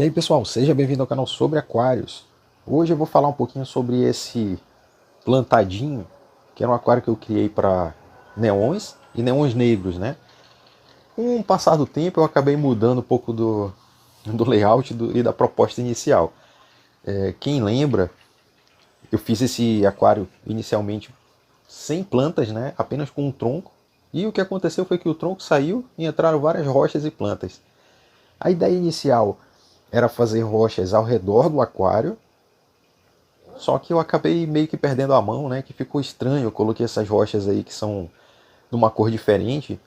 E aí pessoal, seja bem-vindo ao canal sobre aquários. Hoje eu vou falar um pouquinho sobre esse plantadinho, que era um aquário que eu criei para neons e neons negros, né? Com o passar do tempo eu acabei mudando um pouco do layout e da proposta inicial. Quem lembra, eu fiz esse aquário inicialmente sem plantas, né? Apenas com um tronco. E o que aconteceu foi que o tronco saiu e entraram várias rochas e plantas. A ideia inicial era fazer rochas ao redor do aquário. Só que eu acabei meio que perdendo a mão, né? Que ficou estranho. Eu coloquei essas rochas aí que são de uma cor diferente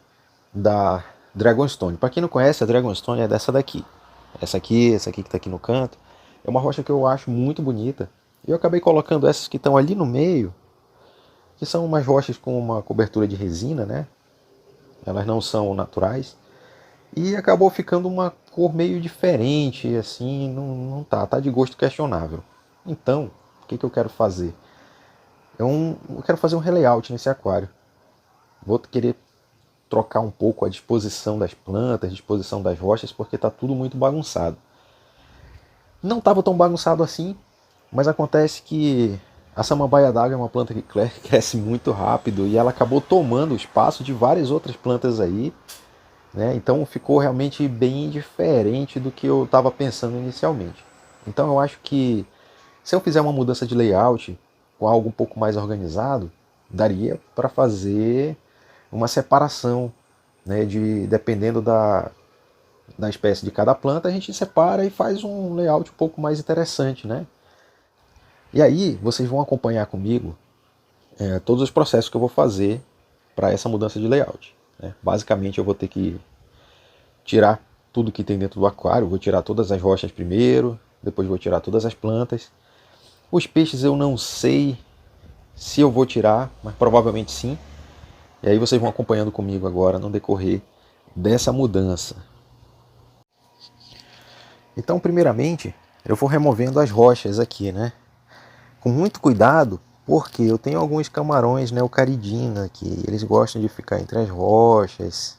da Dragonstone. Para quem não conhece, a Dragonstone é dessa daqui. Essa aqui que está aqui no canto. É uma rocha que eu acho muito bonita. E eu acabei colocando essas que estão ali no meio, que são umas rochas com uma cobertura de resina, né? Elas não são naturais. E acabou ficando uma cor meio diferente, assim, tá de gosto questionável. Então, o que eu quero fazer? Eu quero fazer um relayout nesse aquário. Vou querer trocar um pouco a disposição das plantas, a disposição das rochas, porque está tudo muito bagunçado. Não estava tão bagunçado assim, mas acontece que a samambaia d'água é uma planta que cresce muito rápido e ela acabou tomando o espaço de várias outras plantas aí, né? Então ficou realmente bem diferente do que eu estava pensando inicialmente. Então eu acho que se eu fizer uma mudança de layout com algo um pouco mais organizado, daria para fazer uma separação, né, dependendo da espécie de cada planta, a gente separa e faz um layout um pouco mais interessante, né? E aí vocês vão acompanhar comigo todos os processos que eu vou fazer para essa mudança de layout, né? Basicamente eu vou ter que tirar tudo que tem dentro do aquário, vou tirar todas as rochas primeiro, depois vou tirar todas as plantas. Os peixes eu não sei se eu vou tirar, mas provavelmente sim. E aí vocês vão acompanhando comigo agora no decorrer dessa mudança. Então, primeiramente, eu vou removendo as rochas aqui, né? Com muito cuidado, porque eu tenho alguns camarões neocaridina que eles gostam de ficar entre as rochas.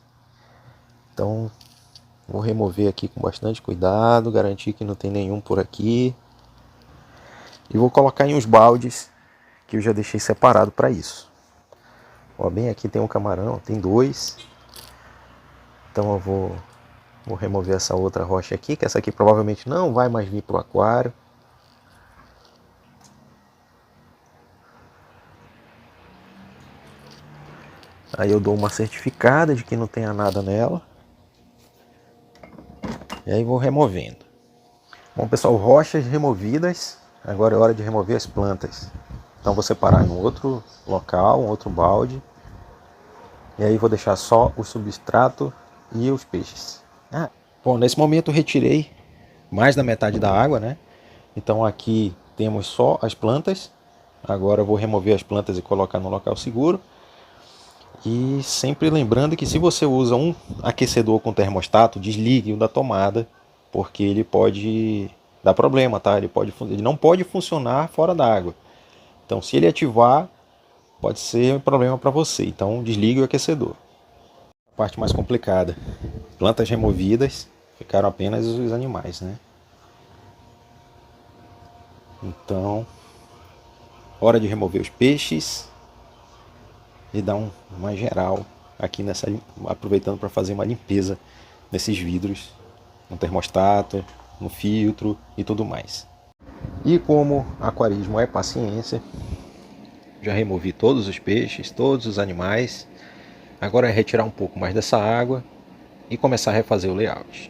Então, vou remover aqui com bastante cuidado, garantir que não tem nenhum por aqui. E vou colocar em uns baldes que eu já deixei separado para isso. Ó, bem aqui tem um camarão, tem dois. Então eu vou remover essa outra rocha aqui, que essa aqui provavelmente não vai mais vir para o aquário. Aí eu dou uma certificada de que não tenha nada nela. E aí vou removendo. Bom pessoal, rochas removidas. Agora é hora de remover as plantas. Então vou separar em um outro local, um outro balde. E aí vou deixar só o substrato e os peixes. Bom, nesse momento eu retirei mais da metade da água, né? Então aqui temos só as plantas. Agora eu vou remover as plantas e colocar no local seguro. E sempre lembrando que se você usa um aquecedor com termostato, desligue o da tomada, porque ele pode dar problema, tá? Ele não pode funcionar fora d'água. Então se ele ativar, pode ser um problema para você. Então desligue o aquecedor. A parte mais complicada. Plantas removidas, ficaram apenas os animais, né? Então, hora de remover os peixes e dar uma geral aqui nessa, aproveitando para fazer uma limpeza nesses vidros, no termostato, no filtro e tudo mais. E como aquarismo é paciência, já removi todos os peixes, todos os animais. Agora é retirar um pouco mais dessa água e começar a refazer o layout.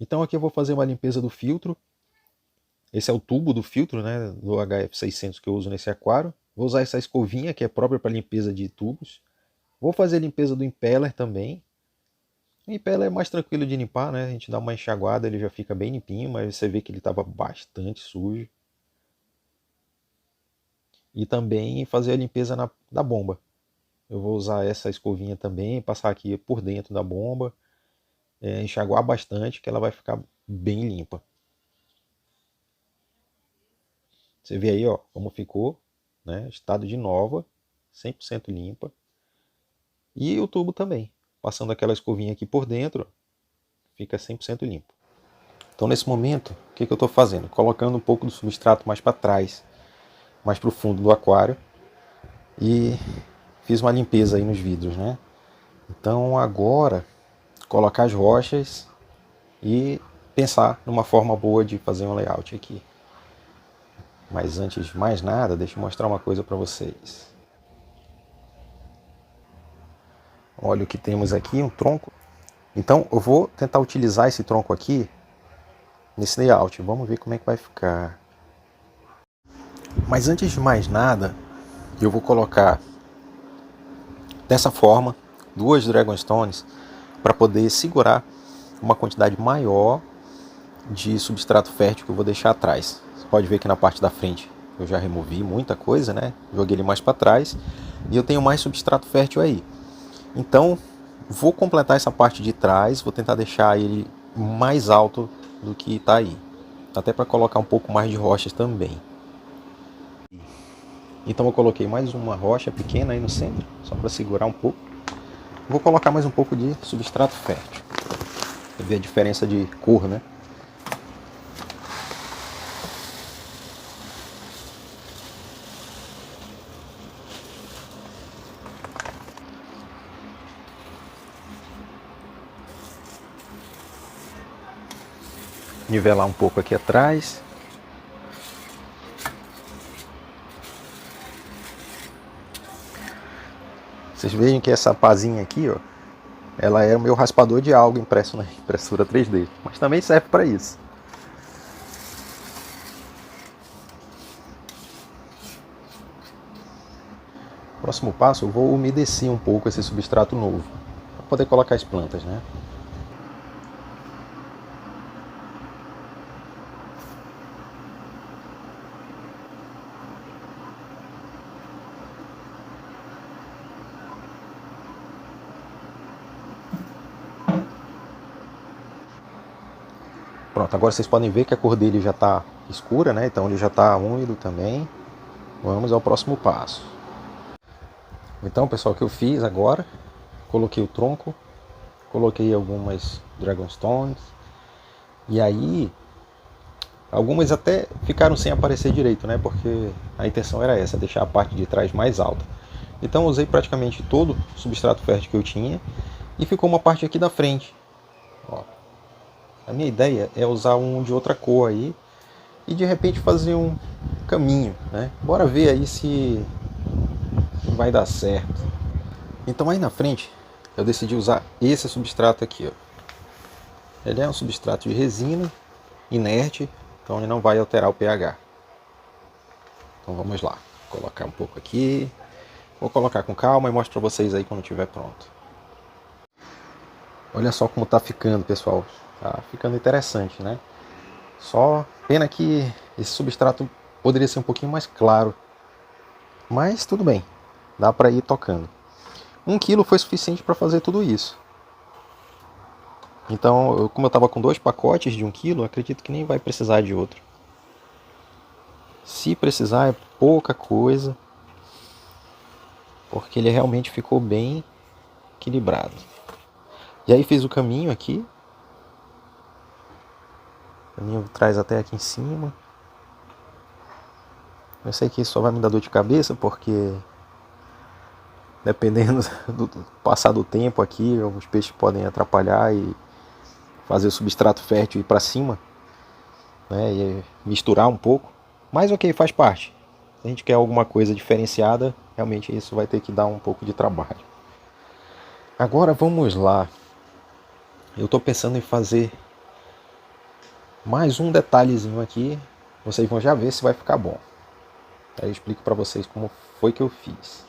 Então aqui eu vou fazer uma limpeza do filtro. Esse é o tubo do filtro, né, do HF600 que eu uso nesse aquário. Vou usar essa escovinha que é própria para limpeza de tubos. Vou fazer a limpeza do impeller também. O impeller é mais tranquilo de limpar, né? A gente dá uma enxaguada, ele já fica bem limpinho, mas você vê que ele estava bastante sujo. E também fazer a limpeza da bomba. Eu vou usar essa escovinha também, passar aqui por dentro da bomba, enxaguar bastante, que ela vai ficar bem limpa. Você vê aí, ó, como ficou, né? Estado de nova, 100% limpa. E o tubo também, passando aquela escovinha aqui por dentro, fica 100% limpo. Então nesse momento, o que eu estou fazendo? Colocando um pouco do substrato mais para trás, mais para o fundo do aquário, e fiz uma limpeza aí nos vidros, né? Então agora, colocar as rochas e pensar numa forma boa de fazer um layout aqui. Mas antes de mais nada, deixa eu mostrar uma coisa para vocês. Olha o que temos aqui, um tronco. Então eu vou tentar utilizar esse tronco aqui nesse layout. Vamos ver como é que vai ficar. Mas antes de mais nada, eu vou colocar dessa forma 2 Dragonstones para poder segurar uma quantidade maior de substrato fértil que eu vou deixar atrás. Você pode ver que na parte da frente eu já removi muita coisa, né? Joguei ele mais para trás e eu tenho mais substrato fértil aí. Então vou completar essa parte de trás, vou tentar deixar ele mais alto do que está aí, até para colocar um pouco mais de rochas também. Então eu coloquei mais uma rocha pequena aí no centro, só para segurar um pouco. Vou colocar mais um pouco de substrato fértil, para ver a diferença de cor, né? Nivelar um pouco aqui atrás. Vocês veem que essa pazinha aqui, ó, ela é o meu raspador de algo impresso na impressora 3D, mas também serve para isso. Próximo passo, eu vou umedecer um pouco esse substrato novo, para poder colocar as plantas, né? Pronto, agora vocês podem ver que a cor dele já está escura, né? Então ele já está úmido também. Vamos ao próximo passo. Então, pessoal, o que eu fiz agora, coloquei o tronco, coloquei algumas Dragonstones, e aí algumas até ficaram sem aparecer direito, né? Porque a intenção era essa, deixar a parte de trás mais alta. Então usei praticamente todo o substrato fértil que eu tinha e ficou uma parte aqui da frente. Ó, a minha ideia é usar um de outra cor aí e de repente fazer um caminho, né? Bora ver aí se vai dar certo. Então aí na frente eu decidi usar esse substrato aqui, ó. Ele é um substrato de resina inerte, então ele não vai alterar o pH. Então vamos lá, vou colocar um pouco aqui. Vou colocar com calma e mostro para vocês aí quando estiver pronto. Olha só como tá ficando, pessoal. Tá ficando interessante, né? Só pena que esse substrato poderia ser um pouquinho mais claro. Mas tudo bem, dá para ir tocando. 1 quilo foi suficiente para fazer tudo isso. Então, como eu estava com 2 pacotes de 1 quilo, acredito que nem vai precisar de outro. Se precisar é pouca coisa, porque ele realmente ficou bem equilibrado. E aí fiz o caminho aqui. O caminho traz até aqui em cima. Eu sei que isso só vai me dar dor de cabeça, porque dependendo do passar do tempo aqui, alguns peixes podem atrapalhar e fazer o substrato fértil ir para cima, né, e misturar um pouco. Mas ok, faz parte. Se a gente quer alguma coisa diferenciada, realmente isso vai ter que dar um pouco de trabalho. Agora vamos lá. Eu estou pensando em fazer mais um detalhezinho aqui. Vocês vão já ver se vai ficar bom. Aí eu explico para vocês como foi que eu fiz.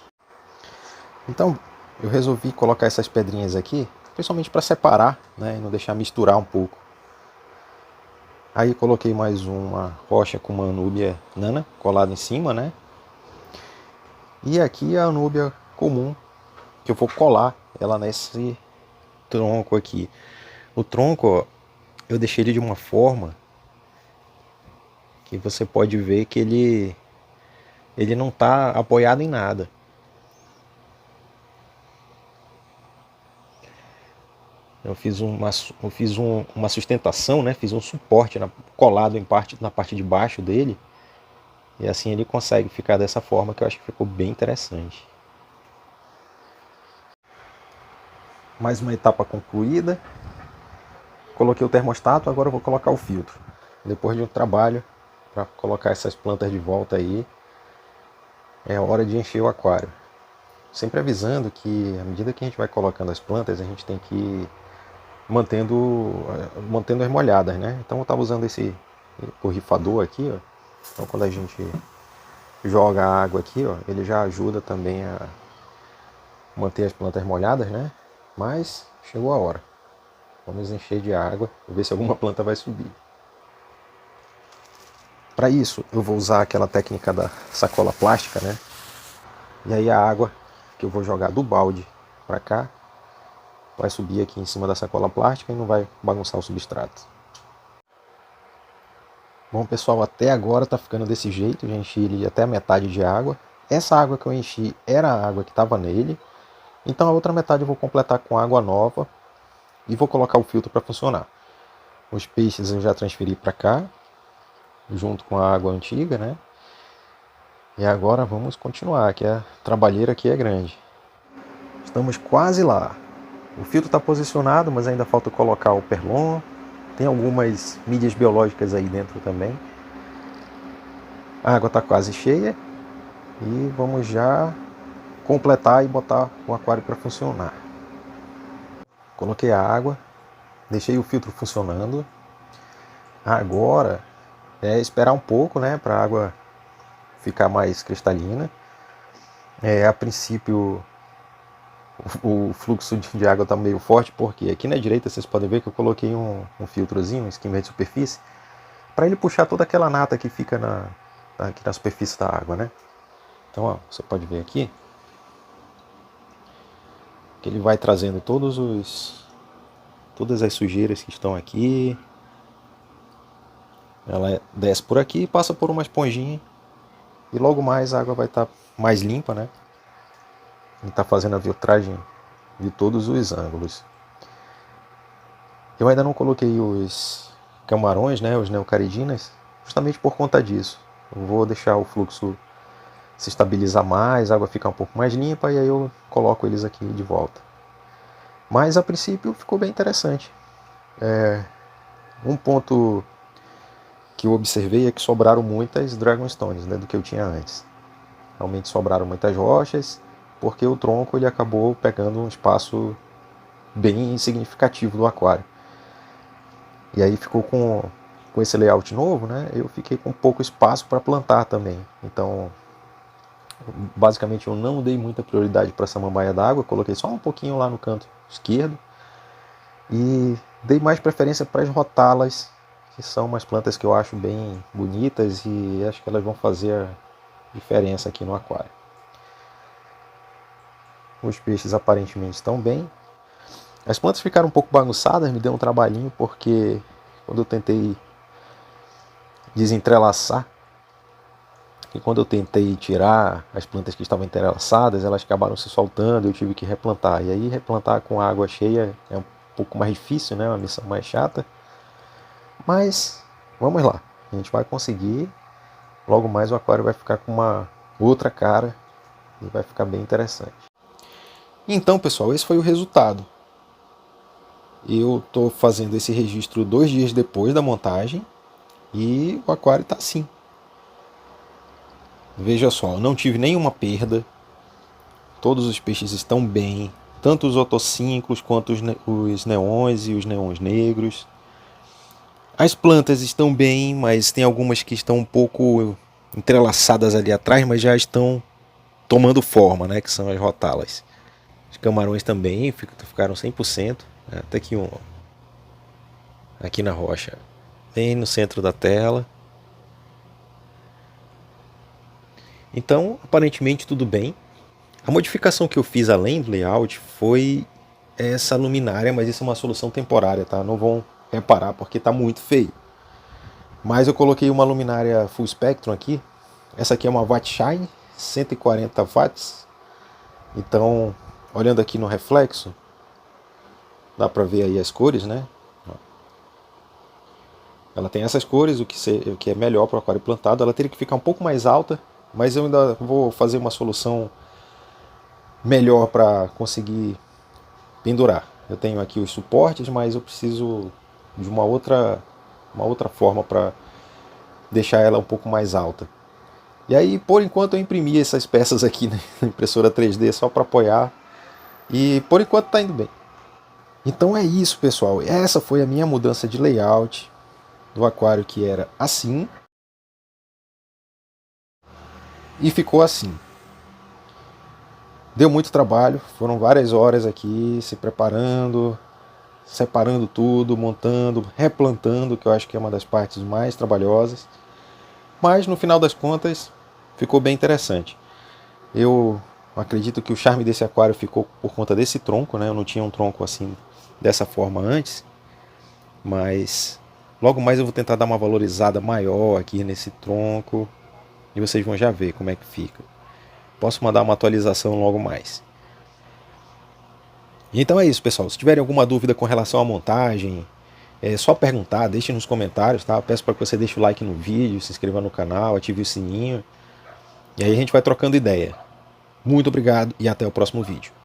Então, eu resolvi colocar essas pedrinhas aqui, principalmente para separar, né, e não deixar misturar um pouco. Aí coloquei mais uma rocha com uma anúbia nana colada em cima, né? E aqui a anúbia comum, que eu vou colar ela nesse tronco aqui. O tronco, ó, eu deixei ele de uma forma que você pode ver que ele não está apoiado em nada. uma sustentação, né? Fiz um suporte colado na parte de baixo dele. E assim ele consegue ficar dessa forma, que eu acho que ficou bem interessante. Mais uma etapa concluída. Coloquei o termostato, agora eu vou colocar o filtro. Depois de um trabalho para colocar essas plantas de volta aí, é hora de encher o aquário. Sempre avisando que à medida que a gente vai colocando as plantas, a gente tem que ir mantendo as molhadas, né? Então eu estava usando esse borrifador aqui, ó. Então quando a gente joga a água aqui, ó, ele já ajuda também a manter as plantas molhadas, né? Mas chegou a hora. Vamos encher de água e ver se alguma planta vai subir. Para isso, eu vou usar aquela técnica da sacola plástica, né? E aí a água que eu vou jogar do balde para cá vai subir aqui em cima da sacola plástica e não vai bagunçar o substrato. Bom, pessoal, até agora tá ficando desse jeito. Já enchi ele até a metade de água. Essa água que eu enchi era a água que estava nele. Então a outra metade eu vou completar com água nova e vou colocar o filtro para funcionar. Os peixes eu já transferi para cá, junto com a água antiga, né? E agora vamos continuar, que a trabalheira aqui é grande. Estamos quase lá. O filtro está posicionado, mas ainda falta colocar o perlon. Tem algumas mídias biológicas aí dentro também. A água está quase cheia e vamos já completar e botar o aquário para funcionar. Coloquei a água, deixei o filtro funcionando. Agora é esperar um pouco, né, para a água ficar mais cristalina. A princípio o fluxo de água está meio forte, porque aqui na direita vocês podem ver que eu coloquei um filtrozinho, um skimmer de superfície, para ele puxar toda aquela nata que fica aqui na superfície da água, né? Então, ó, você pode ver aqui que ele vai trazendo todas as sujeiras que estão aqui. Ela desce por aqui e passa por uma esponjinha e logo mais a água vai estar mais limpa, né? Ele está fazendo a filtragem de todos os ângulos. Eu ainda não coloquei os camarões, né, os neocaridinas, justamente por conta disso. Eu vou deixar o fluxo se estabilizar mais, a água ficar um pouco mais limpa e aí eu coloco eles aqui de volta. Mas a princípio ficou bem interessante. Um ponto que eu observei é que sobraram muitas Dragonstones, né, do que eu tinha antes. Realmente sobraram muitas rochas, porque o tronco ele acabou pegando um espaço bem significativo do aquário. E aí ficou com esse layout novo, né? Eu fiquei com pouco espaço para plantar também. Então, basicamente eu não dei muita prioridade para essa samambaia d'água, coloquei só um pouquinho lá no canto esquerdo e dei mais preferência para as rotalas, que são umas plantas que eu acho bem bonitas e acho que elas vão fazer a diferença aqui no aquário. Os peixes aparentemente estão bem. As plantas ficaram um pouco bagunçadas, me deu um trabalhinho, porque quando eu tentei desentrelaçar, e quando eu tentei tirar as plantas que estavam entrelaçadas, elas acabaram se soltando, eu tive que replantar. E aí replantar com água cheia é um pouco mais difícil, né? Uma missão mais chata. Mas vamos lá, a gente vai conseguir. Logo mais o aquário vai ficar com uma outra cara e vai ficar bem interessante. Então, pessoal, esse foi o resultado. Eu estou fazendo esse registro 2 dias depois da montagem e o aquário está assim. Veja só, eu não tive nenhuma perda, todos os peixes estão bem, tanto os otossínclos quanto os neons e os neons negros. As plantas estão bem, mas tem algumas que estão um pouco entrelaçadas ali atrás, mas já estão tomando forma, né, que são as rotalas. Os camarões também ficaram 100%, até que um aqui na rocha, bem no centro da tela. Então, aparentemente tudo bem. A modificação que eu fiz além do layout foi essa luminária, mas isso é uma solução temporária, tá? Não vão reparar porque está muito feio. Mas eu coloquei uma luminária Full Spectrum aqui. Essa aqui é uma Watt Shine, 140 watts. Então, olhando aqui no reflexo, Dá pra ver aí as cores, né? Ela tem essas cores, o que é melhor para o aquário plantado. Ela teria que ficar um pouco mais alta, mas eu ainda vou fazer uma solução melhor para conseguir pendurar. Eu tenho aqui os suportes, mas eu preciso de uma outra forma para deixar ela um pouco mais alta. E aí, por enquanto, eu imprimi essas peças aqui na impressora 3D só para apoiar. E por enquanto está indo bem. Então é isso, pessoal. Essa foi a minha mudança de layout do aquário, que era assim, e ficou assim. Deu muito trabalho, foram várias horas aqui se preparando, separando tudo, montando, replantando, que eu acho que é uma das partes mais trabalhosas. Mas no final das contas ficou bem interessante. Eu acredito que o charme desse aquário ficou por conta desse tronco, né? Eu não tinha um tronco assim dessa forma antes, mas logo mais eu vou tentar dar uma valorizada maior aqui nesse tronco e vocês vão já ver como é que fica. Posso mandar uma atualização logo mais. Então é isso, pessoal. Se tiverem alguma dúvida com relação à montagem, é só perguntar, deixe nos comentários, tá? Eu peço para que você deixe o like no vídeo, se inscreva no canal, ative o sininho. E aí a gente vai trocando ideia. Muito obrigado e até o próximo vídeo.